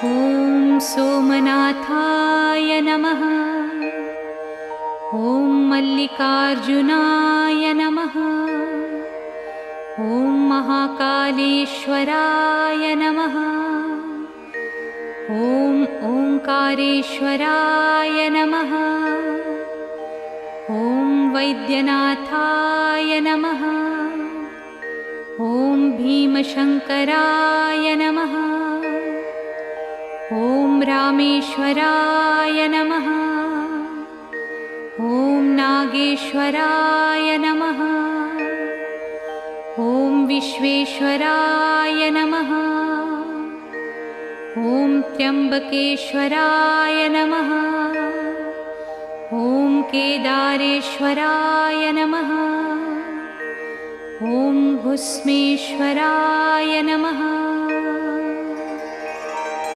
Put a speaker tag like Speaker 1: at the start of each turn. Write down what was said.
Speaker 1: ॐ सोमनाथाय नमः। ॐ मल्लिकार्जुनाय नमः। ॐ महाकालेश्वराय नमः। ॐ ओंकारेश्वराय नमः। ॐ वैद्यनाथाय नमः। ॐ भीमशंकराय नमः। ॐ रामेश्वराय नमः। ॐ नागेश्वराय नमः। ॐ विश्वेश्वराय नमः। ॐ त्र्यंबकेश्वराय नमः। ॐ केदारेश्वराय नमः। ॐ भुस्मेश्वराय नमः।